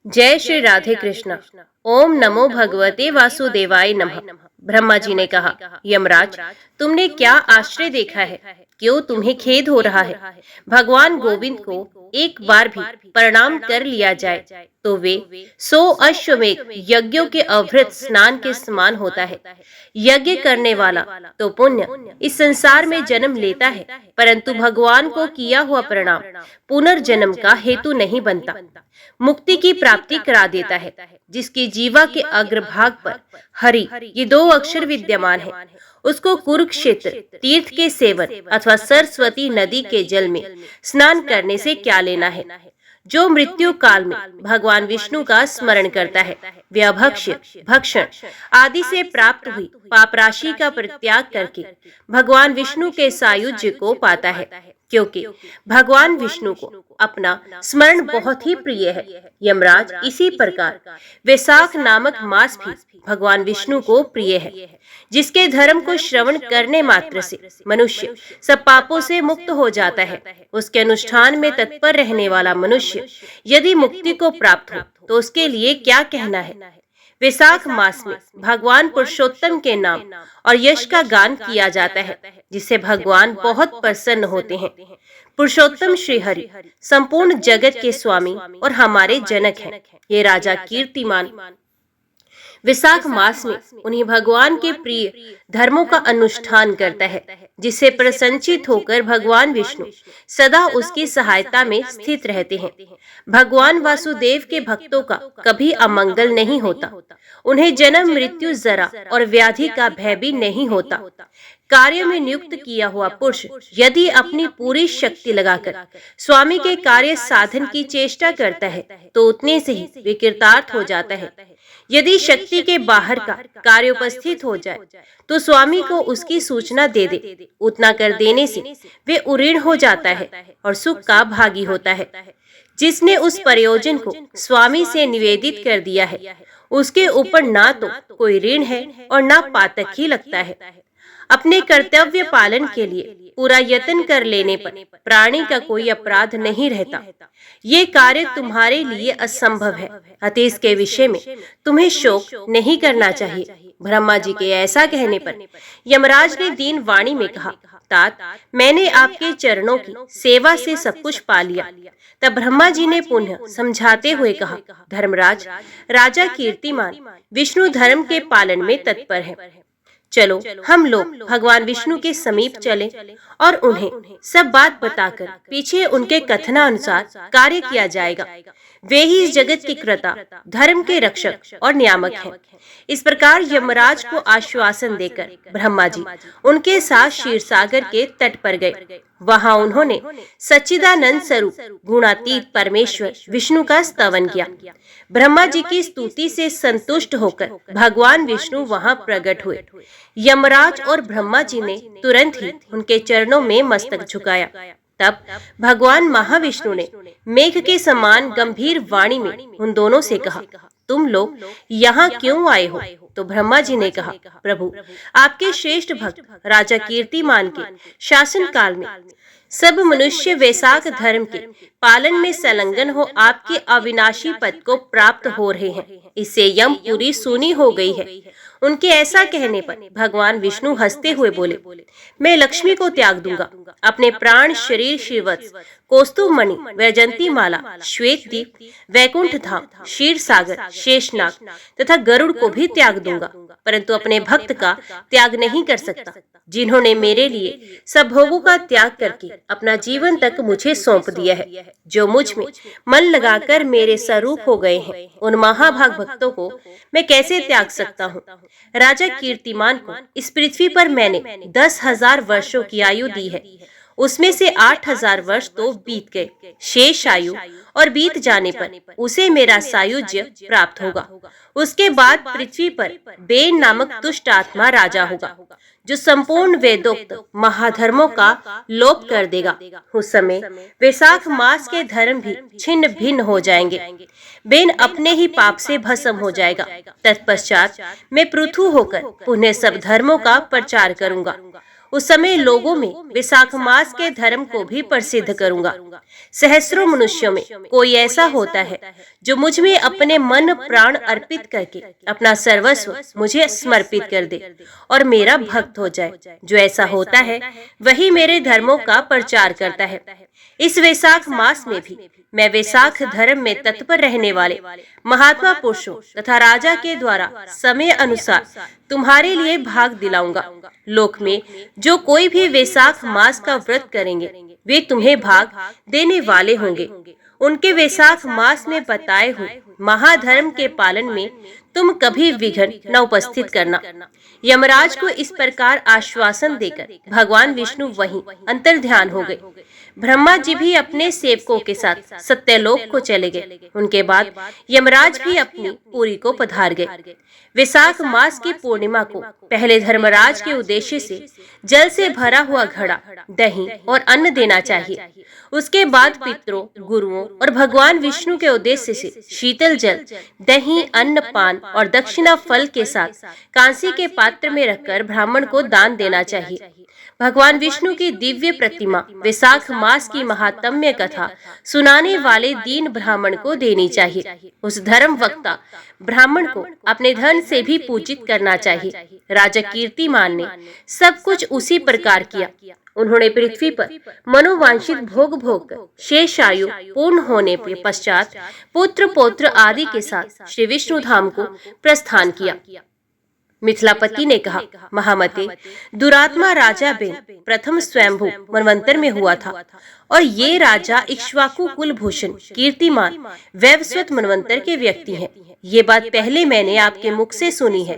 जय श्री राधे कृष्ण। ओम नमो भगवते वासुदेवाय नमः। ब्रह्मा जी ने कहा, यमराज, तुमने क्या आश्चर्य देखा है? क्यों तुम्हें खेद हो रहा है? भगवान गोविंद को एक बार भी प्रणाम कर लिया जाए तो वे 100 अश्वमेध यज्ञों के अवृत स्नान के समान होता है। यज्ञ करने वाला तो पुण्य इस संसार में जन्म लेता है, परंतु भगवान को किया हुआ प्रणाम पुनर्जन्म का हेतु नहीं बनता, मुक्ति की प्राप्ति करा देता है। जिसकी जीवा के अग्रभाग पर हरि ये 2 अक्षर विद्यमान है, उसको कुरुक्षेत्र तीर्थ के सेवन अथवा सरस्वती नदी के जल में स्नान करने से क्या लेना है? जो मृत्यु काल में भगवान विष्णु का स्मरण करता है, वे अभक्ष्य, भक्षण आदि से प्राप्त हुई पाप राशि का परित्याग करके भगवान विष्णु के सायुज्य को पाता है, क्योंकि भगवान विष्णु को अपना स्मरण बहुत ही प्रिय है। यमराज, इसी प्रकार वैशाख नामक मास भी भगवान विष्णु को प्रिय है, जिसके धर्म को श्रवण करने मात्र से मनुष्य सब पापों से मुक्त हो जाता है। उसके अनुष्ठान में तत्पर रहने वाला मनुष्य यदि मुक्ति को प्राप्त हो तो उसके लिए क्या कहना है। वैशाख मास में भगवान पुरुषोत्तम के नाम और यश का गान किया जाता है, जिससे भगवान बहुत प्रसन्न होते हैं। पुरुषोत्तम श्री हरि संपूर्ण जगत के स्वामी और हमारे जनक हैं। ये राजा कीर्तिमान वैशाख मास में उन्हीं भगवान के प्रिय धर्मों का अनुष्ठान करता है, जिससे प्रसन्नचित होकर भगवान विष्णु सदा उसकी सहायता में स्थित रहते हैं। भगवान वासुदेव के भक्तों का कभी अमंगल नहीं होता, उन्हें जन्म, मृत्यु, जरा और व्याधि का भय भी नहीं होता। कार्य में नियुक्त किया हुआ पुरुष यदि अपनी पूरी शक्ति लगाकर स्वामी के कार्य साधन की चेष्टा करता है तो उतने से ही वे कृतार्थ हो जाता है। यदि शक्ति के बाहर का कार्य उपस्थित हो जाए तो स्वामी को उसकी सूचना दे दे, उतना कर देने से वे उऋण हो जाता है और सुख का भागी होता है। जिसने उस प्रयोजन को स्वामी से निवेदित कर दिया है, उसके ऊपर ना तो कोई ऋण है और ना पातक ही लगता है। अपने कर्तव्य पालन के लिए पूरा यत्न कर लेने पर प्राणी का कोई अपराध नहीं रहता। ये कार्य तुम्हारे लिए असंभव है, अतः इसके विषय में तुम्हें शोक नहीं करना चाहिए। ब्रह्मा जी के ऐसा कहने पर यमराज ने दीन वाणी में कहा, तात, मैंने आपके चरणों की सेवा से सब कुछ पा लिया। तब ब्रह्मा जी ने पुनः समझाते हुए कहा, धर्मराज, राजा कीर्तिमान विष्णु धर्म के पालन में तत्पर है। चलो हम लोग भगवान विष्णु के समीप चलें और उन्हें सब बात बताकर पीछे उनके कथनानुसार कार्य किया जाएगा। वे ही इस जगत के कर्ता, धर्म के रक्षक और नियामक हैं। इस प्रकार यमराज को आश्वासन देकर ब्रह्मा जी उनके साथ क्षीरसागर के तट पर गए। वहां उन्होंने सच्चिदानंद स्वरूप गुणातीत परमेश्वर विष्णु का स्तवन किया। ब्रह्मा जी की स्तुति से संतुष्ट होकर भगवान विष्णु वहां प्रकट हुए। यमराज और ब्रह्मा जी ने तुरंत ही उनके चरणों में मस्तक झुकाया। तब भगवान महाविष्णु ने मेघ के समान गंभीर वाणी में उन दोनों से कहा, तुम लोग यहाँ क्यों आए हो? तो ब्रह्मा जी ने कहा, प्रभु, आपके श्रेष्ठ भक्त राजा कीर्तिमान के शासन काल में सब मनुष्य वैशाख धर्म के पालन में संलग्न हो आपके अविनाशी पद को प्राप्त हो रहे हैं। इससे यमपुरी सूनी हो गई है। उनके ऐसा कहने पर भगवान विष्णु हंसते हुए बोले, मैं लक्ष्मी को त्याग दूंगा, अपने प्राण, शरीर, श्रीवत्स, कौस्तुभ मणि, वैजंती माला, श्वेत दीप, वैकुंठ धाम, क्षीर सागर, शेषनाग तथा गरुड़ को भी त्याग दूंगा, परंतु अपने भक्त का त्याग नहीं कर सकता, जिन्होंने मेरे लिए सब भोगों का त्याग करके अपना जीवन तक मुझे सौंप दिया है। जो मुझ में मन लगाकर मेरे स्वरूप हो गए हैं, उन महाभाग भक्तों को मैं कैसे त्याग सकता हूँ? राजा कीर्तिमान को इस पृथ्वी पर मैंने 10,000 वर्षों की आयु दी है, उसमें से 8,000 वर्ष तो बीत गए। शेष आयु और बीत जाने पर उसे मेरा सायुज्य प्राप्त होगा। उसके बाद पृथ्वी पर बेन नामक दुष्ट आत्मा राजा होगा, जो संपूर्ण वेदोक्त महाधर्मों का लोप कर देगा। उस समय वैशाख मास के धर्म भी छिन्न भिन्न हो जाएंगे। बेन अपने ही पाप से भस्म हो जाएगा। तत्पश्चात मैं पृथु होकर पुनः सब धर्मों का प्रचार करूंगा। उस समय लोगों में वैशाख मास के धर्म को भी प्रसिद्ध करूंगा। सहस्रों मनुष्यों में कोई ऐसा होता है जो मुझ में अपने मन प्राण अर्पित करके अपना सर्वस्व मुझे समर्पित कर दे और मेरा भक्त हो जाए। जो ऐसा होता है वही मेरे धर्मों का प्रचार करता है। इस वैशाख मास में भी मैं वैशाख धर्म में तत्पर रहने वाले महात्मा पुरुषों तथा राजा के द्वारा समय अनुसार तुम्हारे लिए भाग दिलाऊंगा। लोक में जो कोई भी वैशाख मास का व्रत करेंगे वे तुम्हें भाग देने वाले होंगे। उनके वैशाख मास में बताए हुए महाधर्म के पालन में तुम कभी विघ्न न उपस्थित करना। यमराज को इस प्रकार आश्वासन देकर भगवान विष्णु वहीं अंतर्ध्यान हो गए। ब्रह्मा जी भी अपने सेवकों के साथ सत्यलोक को चले गए। उनके बाद यमराज भी अपनी पुरी को पधार गए। वैशाख मास की पूर्णिमा को पहले धर्मराज के उद्देश्य से जल से भरा हुआ घड़ा, दही और अन्न देना चाहिए। उसके बाद पितरों, गुरुओं और भगवान विष्णु के उद्देश्य से शीतल जल, दही, अन्न, पान और दक्षिणा फल के साथ कांसी के पात्र में रखकर ब्राह्मण को दान देना चाहिए। भगवान विष्णु की दिव्य प्रतिमा वैशाख मास की महात्म्य कथा सुनाने वाले दीन ब्राह्मण को देनी चाहिए। उस धर्म वक्ता ब्राह्मण को अपने धन से भी पूजित करना चाहिए। राजा कीर्तिमान ने सब कुछ उसी प्रकार किया। उन्होंने पृथ्वी पर मनोवांछित भोग भोग कर शेष आयु पूर्ण होने के पश्चात पुत्र पौत्र आदि के साथ श्री विष्णु धाम को प्रस्थान किया। मिथिलापति ने कहा, महामते, दुरात्मा राजा बेन प्रथम स्वयंभू मनवंतर में हुआ था और ये राजा इक्ष्वाकु कुलभूषण कीर्तिमान वैवस्वत मनवंतर के व्यक्ति हैं। ये बात पहले मैंने आपके मुख से सुनी है,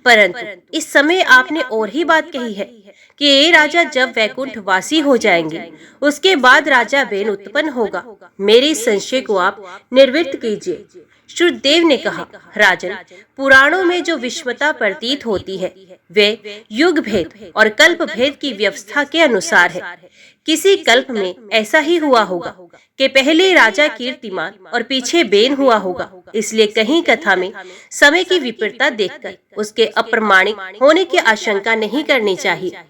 परंतु इस समय आपने और ही बात कही है कि ये राजा जब वैकुंठ वासी हो जाएंगे उसके बाद राजा बेन उत्पन्न होगा। मेरे संशय को आप निवृत्त कीजिए। श्रुतदेव ने कहा, राजन, पुराणों में जो विषमता प्रतीत होती है वे युग भेद और कल्प भेद की व्यवस्था के अनुसार है। किसी कल्प में ऐसा ही हुआ होगा कि पहले राजा कीर्तिमान और पीछे बेन हुआ होगा। इसलिए कहीं कथा में समय की विपरीतता देखकर उसके अप्रमाणिक होने की आशंका नहीं करनी चाहिए।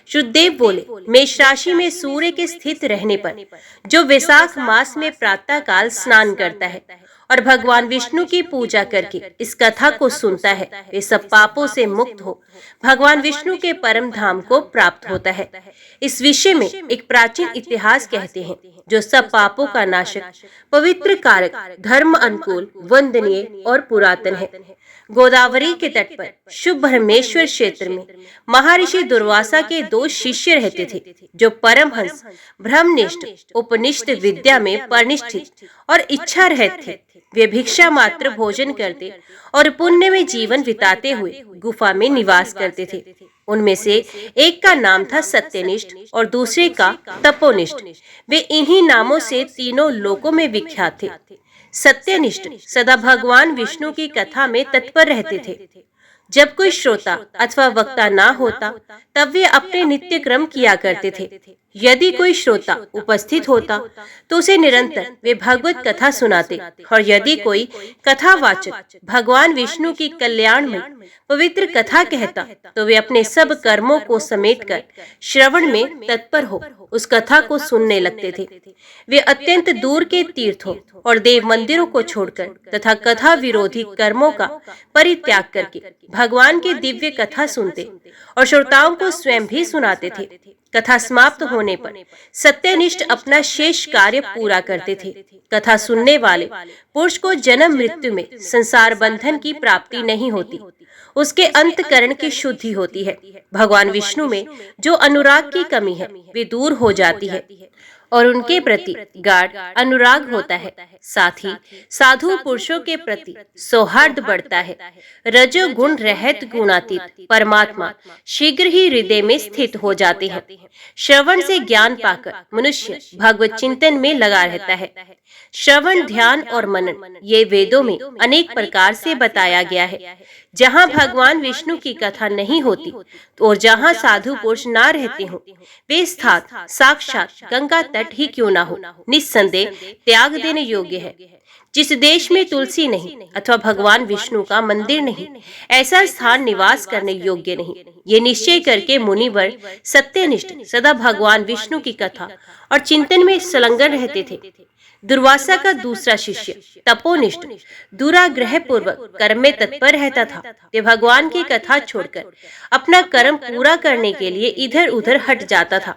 शुद्धदेव बोले, मेष राशि में सूर्य के स्थित रहने पर जो वैशाख मास में प्रातः काल स्नान करता है और भगवान विष्णु की पूजा करके इस कथा को सुनता है, वे सब पापों से मुक्त हो भगवान विष्णु के परम धाम को प्राप्त होता है। इस विषय में एक प्राचीन इतिहास कहते हैं, जो सब पापों का नाशक, पवित्र कारक, धर्म अनुकूल, वंदनीय और पुरातन है। गोदावरी के तट पर शुभ ब्रह्मेश्वर क्षेत्र में महर्षि दुर्वासा के 2 शिष्य रहते थे, जो परमहंस, ब्रह्मनिष्ठ, उपनिष्ठ विद्या में परिनिष्ठित और इच्छा रहित थे। वे भिक्षा मात्र भोजन करते और पुण्य में जीवन बिताते हुए गुफा में निवास करते थे। उनमें से एक का नाम था सत्यनिष्ठ और दूसरे का तपोनिष्ठ। वे इन्हीं नामों से तीनों लोकों में विख्यात थे। सत्यनिष्ठ सदा भगवान विष्णु की कथा में तत्पर रहते थे। जब कोई श्रोता अथवा वक्ता ना होता तब वे अपने नित्य क्रम किया करते थे। यदि कोई श्रोता उपस्थित होता तो उसे निरंतर वे भगवत कथा सुनाते, और यदि कोई कथावाचक भगवान विष्णु की कल्याण में पवित्र कथा कहता तो वे अपने सब कर्मों को समेटकर श्रवण में तत्पर हो उस कथा को सुनने लगते थे। वे अत्यंत दूर के तीर्थों और देव मंदिरों को छोड़कर तथा कथा विरोधी कर्मों का परित्याग करके भगवान की दिव्य कथा सुनते और श्रोताओं को स्वयं भी सुनाते थे। कथा समाप्त होने पर सत्यनिष्ठ अपना शेष कार्य पूरा करते थे। कथा सुनने वाले पुरुष को जन्म मृत्यु में संसार बंधन की प्राप्ति नहीं होती, उसके अंतकरण की शुद्धि होती है। भगवान विष्णु में जो अनुराग की कमी है वे दूर हो जाती है और उनके प्रति गाढ़ अनुराग होता है। साथ ही साधु पुरुषों के प्रति सौहार्द बढ़ता है। रजोगुण रहित गुणातीत परमात्मा शीघ्र ही हृदय में स्थित हो जाते हैं। श्रवण से ज्ञान पाकर मनुष्य भगवत चिंतन में लगा रहता है। श्रवण, ध्यान और मनन ये वेदों में अनेक प्रकार से बताया गया है। जहाँ भगवान विष्णु की कथा नहीं होती और जहाँ साधु पुरुष ना रहते हो, वे स्थान साक्षात गंगा तट ही क्यों ना हो, निस्संदेह त्याग देने योग्य है। जिस देश में तुलसी नहीं अथवा भगवान विष्णु का मंदिर नहीं, ऐसा स्थान निवास करने योग्य नहीं। ये निश्चय करके मुनिवर सत्यनिष्ठ सदा भगवान विष्णु की कथा और चिंतन में संलग्न रहते थे। दुर्वासा का दूसरा शिष्य तपोनिष्ठ दुराग्रह पूर्वक कर्म में तत्पर रहता था। ते भगवान की कथा छोड़कर अपना कर्म पूरा करने के लिए इधर उधर हट जाता था।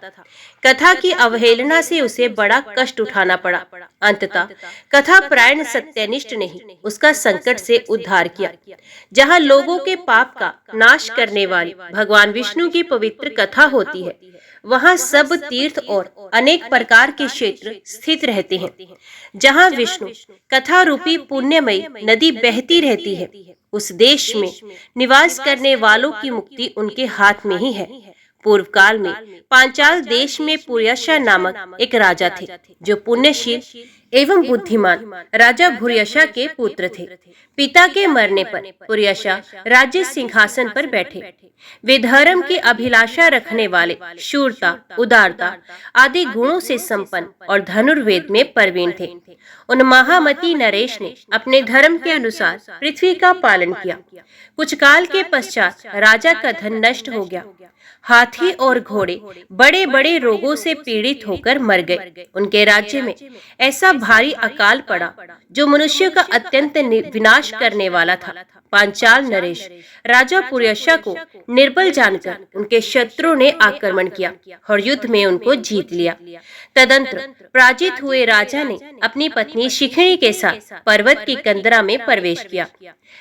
कथा की अवहेलना से उसे बड़ा कष्ट उठाना पड़ा। अंततः कथा परायण सत्यनिष्ठ ने ही उसका संकट से उद्धार किया। जहाँ लोगों के पाप का नाश करने वाली भगवान विष्णु की पवित्र कथा होती है, वहाँ सब तीर्थ और अनेक प्रकार के क्षेत्र स्थित रहते हैं। जहाँ विष्णु कथा रूपी पुण्यमयी नदी बहती रहती है, उस देश में निवास करने वालों की मुक्ति उनके हाथ में ही है। पूर्व काल में पांचाल देश में पुर्यशा नामक एक राजा थे, जो पुण्यशील एवं बुद्धिमान राजा भूर्यशा के पुत्र थे। पिता के मरने पर पुर्यशा राज्य सिंहासन पर बैठे। वे धर्म की अभिलाषा रखने वाले, शूरता, उदारता आदि गुणों से संपन्न और धनुर्वेद में प्रवीण थे। उन महामती नरेश ने अपने धर्म के अनुसार पृथ्वी का पालन किया। कुछ काल के पश्चात राजा का धन नष्ट हो गया। हाथी और घोड़े बड़े बड़े रोगों से पीड़ित होकर मर गए। उनके राज्य में ऐसा भारी अकाल पड़ा जो मनुष्य का अत्यंत विनाश करने वाला था। पांचाल नरेश राजा पुर्यशा को निर्बल जानकर उनके शत्रुओं ने आक्रमण किया और युद्ध में उनको जीत लिया। तदंतर पराजित हुए राजा ने अपनी पत्नी शिखिणी के साथ पर्वत की कंदरा में प्रवेश किया।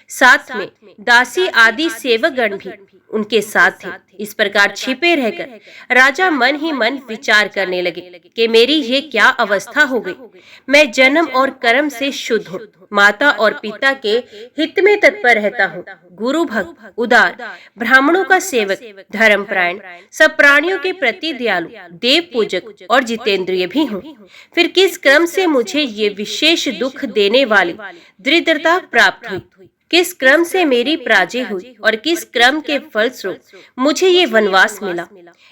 साथ में दासी आदि सेवकगण भी उनके साथ थे। इस प्रकार छिपे रहकर राजा मन ही मन विचार करने लगे कि मेरी ये क्या अवस्था हो गई। मैं जन्म और कर्म से शुद्ध हूँ, माता और पिता के हित में तत्पर रहता हूँ, गुरु भक्त, उदार, ब्राह्मणों का सेवक, धर्मपरायण, सब प्राणियों के प्रति दयालु, देव पूजक और जितेंद्रिय भी हूँ। फिर किस क्रम से मुझे ये विशेष दुख देने वाली दरिद्रता प्राप्त हुई? किस क्रम से मेरी पराजय हुई और किस क्रम के फलस्वरूप मुझे ये वनवास मिला?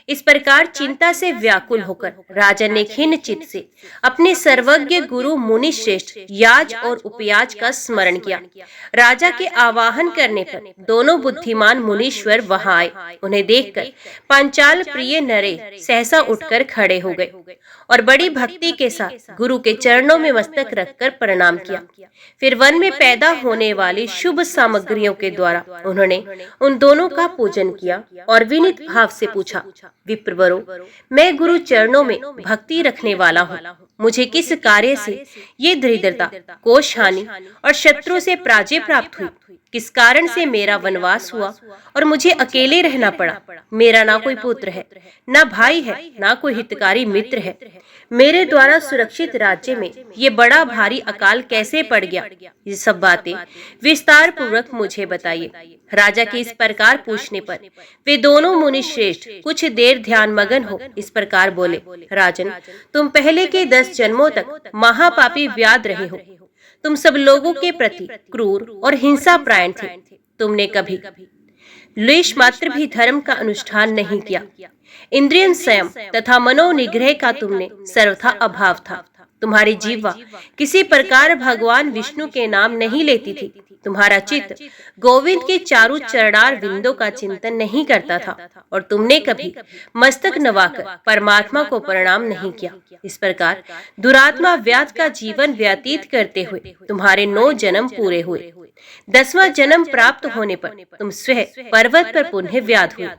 इस प्रकार चिंता से व्याकुल होकर राजा ने खिन्न चित्त से अपने सर्वज्ञ गुरु मुनि श्रेष्ठ याज और उपयाज का स्मरण किया। राजा के आवाहन करने पर दोनों बुद्धिमान मुनीश्वर वहां आए। उन्हें देखकर पांचाल प्रिय नरेश सहसा उठकर खड़े हो गए और बड़ी भक्ति के साथ गुरु के चरणों में मस्तक रखकर प्रणाम किया। फिर वन में पैदा होने वाली शुभ सामग्रियों के द्वारा उन्होंने उन दोनों का पूजन किया और विनीत भाव से पूछा, विप्रवरों, मैं गुरु चरणों में भक्ति रखने वाला हूँ। मुझे किस कार्य से ये दरिद्रता, कोष हानि और शत्रु से पराजय प्राप्त हुई? किस कारण से मेरा वनवास हुआ और मुझे अकेले रहना पड़ा? मेरा ना कोई पुत्र है, ना भाई है, ना कोई हितकारी मित्र है। मेरे द्वारा सुरक्षित राज्य में ये बड़ा भारी अकाल कैसे पड़ गया? ये सब बातें विस्तार पूर्वक मुझे बताइए। राजा के इस प्रकार पूछने पर वे दोनों मुनि श्रेष्ठ कुछ देर ध्यान मगन हो इस प्रकार बोले, राजन, तुम पहले के 10 जन्मों तक महापापी व्याध रहे हो। तुम सब लोगों के प्रति क्रूर और हिंसा प्रायण थे। तुमने कभी लेश मात्र भी धर्म का अनुष्ठान नहीं किया। इंद्रिय संयम तथा मनोनिग्रह का तुमने सर्वथा अभाव था। तुम्हारी जीवा किसी प्रकार भगवान विष्णु के नाम नहीं लेती थी। तुम्हारा चित्त गोविंद के चारों चरणार विंदों का चिंतन नहीं करता था और तुमने कभी मस्तक नवाकर परमात्मा को प्रणाम नहीं किया। इस प्रकार दुरात्मा व्याध का जीवन व्यतीत करते हुए तुम्हारे 9 जन्म पूरे हुए। 10वां जन्म प्राप्त होने पर तुम स्वयं पर्वत पर पुनः व्याध हुए।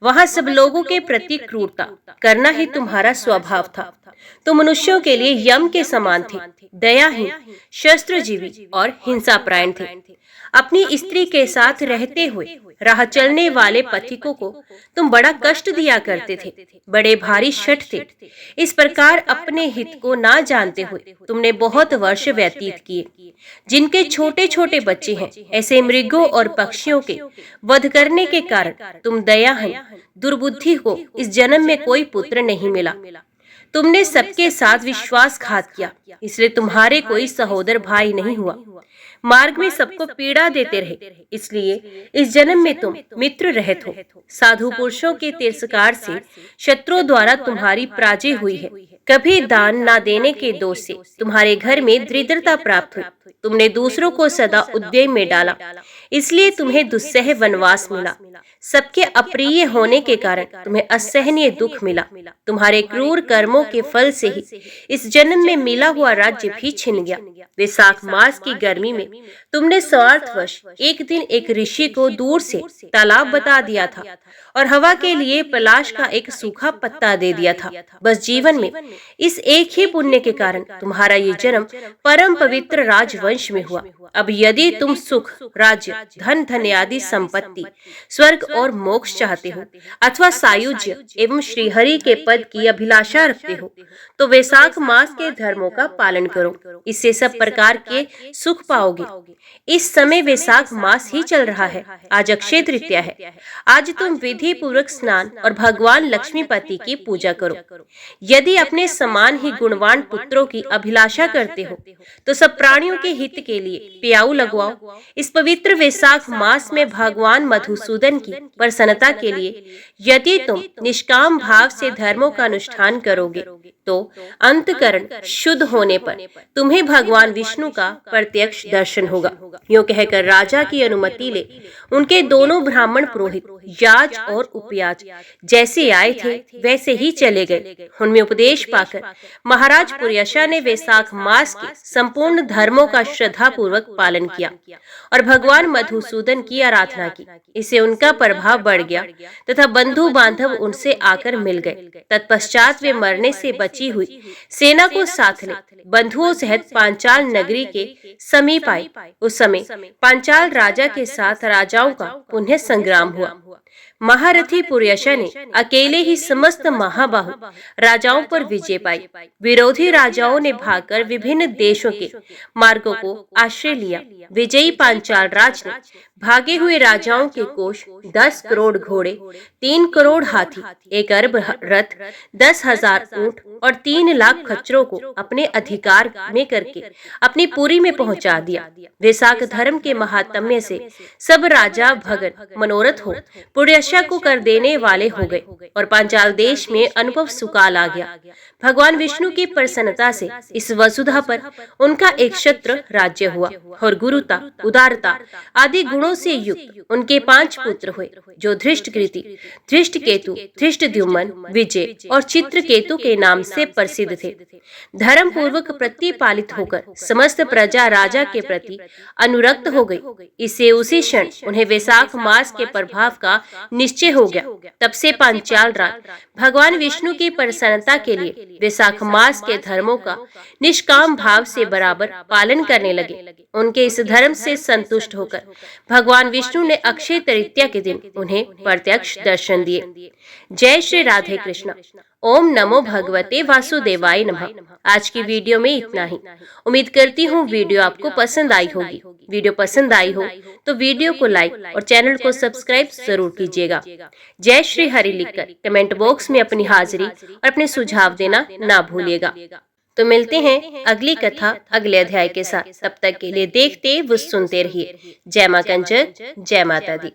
वहां सब लोगों के प्रति क्रूरता करना ही तुम्हारा स्वभाव था। तुम मनुष्यों के लिए यम के समान थे, दयाहीन, शस्त्रजीवी और हिंसापरायण थे। अपनी स्त्री के साथ रहते हुए राह चलने वाले पथिकों को तुम बड़ा कष्ट दिया करते थे, बड़े भारी शठ थे। इस प्रकार अपने हित को ना जानते हुए तुमने बहुत वर्ष व्यतीत किए। जिनके छोटे छोटे बच्चे हैं, ऐसे मृगों और पक्षियों के वध करने के कारण तुम दयाहीन, दुर्बुद्धि को इस जन्म में कोई पुत्र नहीं मिला। तुमने सबके साथ विश्वासघात किया, इसलिए तुम्हारे कोई सहोदर भाई नहीं हुआ। मार्ग में सबको पीड़ा देते रहे, इसलिए इस जन्म में तुम मित्र रहित हो। साधु पुरुषों के तिरस्कार से शत्रुओं द्वारा तुम्हारी पराजय हुई है। कभी दान न देने के दोष से तुम्हारे घर में दरिद्रता प्राप्त हुई। तुमने दूसरों को सदा उद्वेग में डाला, इसलिए तुम्हें दुस्सह वनवास मिला। सबके अप्रिय होने के कारण तुम्हें असहनीय दुख मिला। तुम्हारे क्रूर कर्मों के फल से ही इस जन्म में मिला हुआ राज्य भी छिन गया। वैशाख मास की गर्मी में तुमने स्वार्थवश एक दिन एक ऋषि को दूर से तालाब बता दिया था और हवा के लिए पलाश का एक सूखा पत्ता दे दिया था। बस जीवन में इस एक ही पुण्य के कारण तुम्हारा ये जन्म परम पवित्र राजवंश में हुआ। अब यदि तुम सुख, राज्य, धन, धन्यादि संपत्ति, स्वर्ग और मोक्ष चाहते हो अथवा सायुज्य एवं श्रीहरि के पद की अभिलाषा रखते हो तो वैशाख मास के धर्मों का पालन करो। इससे सब प्रकार के सुख पाओगे। इस समय वैशाख मास ही चल रहा है। आज अक्षय तृतीया है। आज तुम विधि पूर्वक स्नान और भगवान लक्ष्मीपति की पूजा करो। यदि अपने समान ही गुणवान पुत्रों की अभिलाषा करते हो तो सब प्राणियों के हित के लिए प्याऊ लगवाओ। इस पवित्र वैशाख मास में भगवान मधुसूदन की प्रसन्नता के लिए यदि तुम निष्काम भाव से धर्मों का अनुष्ठान करोगे तो अंतकरण शुद्ध होने पर तुम्हें भगवान विष्णु का प्रत्यक्ष दर्शन होगा। यूं कहकर राजा की अनुमति ले उनके दोनों ब्राह्मण पुरोहित याज और उपयाज जैसे आए थे वैसे ही चले गए। उनमें उपदेश पाकर महाराज पुर्यशा ने वैशाख मास के संपूर्ण धर्मों का श्रद्धा पूर्वक पालन किया और भगवान मधुसूदन की आराधना की। इससे उनका प्रभाव बढ़ गया तथा बंधु बांधव उनसे आकर मिल गए। तत्पश्चात वे मरने से बची हुई सेना को साथ ले बंधुओं सहित पांचाल नगरी के समीप आए। उस समय पांचाल राजा के साथ राजाओं का पुनः संग्राम हुआ। महारथी पुर्यशा ने अकेले ही समस्त महाबाहु राजाओं पर विजय पाई। विरोधी राजाओं ने भागकर विभिन्न देशों के मार्गों को आश्रय लिया। विजयी पांचाल राज ने भागे हुए राजाओं के कोष 10 करोड़ घोड़े, 3 करोड़ हाथी, 1 अरब रथ, 10,000 ऊंट और 3 लाख खच्चरों को अपने अधिकार में करके अपनी पुरी में पहुंचा दिया। वैशाख धर्म के महात्म्य से सब राजा भगत मनोरथ हो पुर्यशा को कर देने वाले हो गए और पांचाल देश में अनुभव सुकाल आ गया। भगवान विष्णु की प्रसन्नता से इस वसुधा पर उनका एक क्षत्र राज्य हुआ और गुरुता, उदारता आदि गुणों से युक्त उनके 5 पुत्र हुए जो धृष्टकृति, धृष्टकेतु, धृष्टद्युम्न, विजय और चित्रकेतु के नाम से प्रसिद्ध थे। धर्म पूर्वक प्रतिपालित होकर समस्त प्रजा राजा के प्रति अनुरक्त हो गई। इससे उसी क्षण उन्हें वैशाख मास के प्रभाव का निश्चय हो गया। तब से पांचाल राज भगवान विष्णु की प्रसन्नता के लिए वैशाख मास के धर्मों का निष्काम भाव से बराबर पालन करने लगे। उनके इस धर्म से संतुष्ट होकर भगवान विष्णु ने अक्षय तृतीया के दिन उन्हें प्रत्यक्ष दर्शन दिए। जय श्री राधे कृष्ण। ओम नमो भगवते वासुदेवाय नमः। आज की वीडियो में इतना ही। उम्मीद करती हूँ वीडियो आपको पसंद आई होगी। वीडियो पसंद आई हो तो वीडियो को लाइक और चैनल को सब्सक्राइब जरूर कीजिएगा। जय श्री हरि लिखकर कमेंट बॉक्स में अपनी हाजिरी और अपने सुझाव देना ना भूलिएगा। तो मिलते हैं अगली कथा अगले अध्याय के साथ। तब तक के लिए देखते व सुनते रहिए। जय मां कंजक, जय माता दी।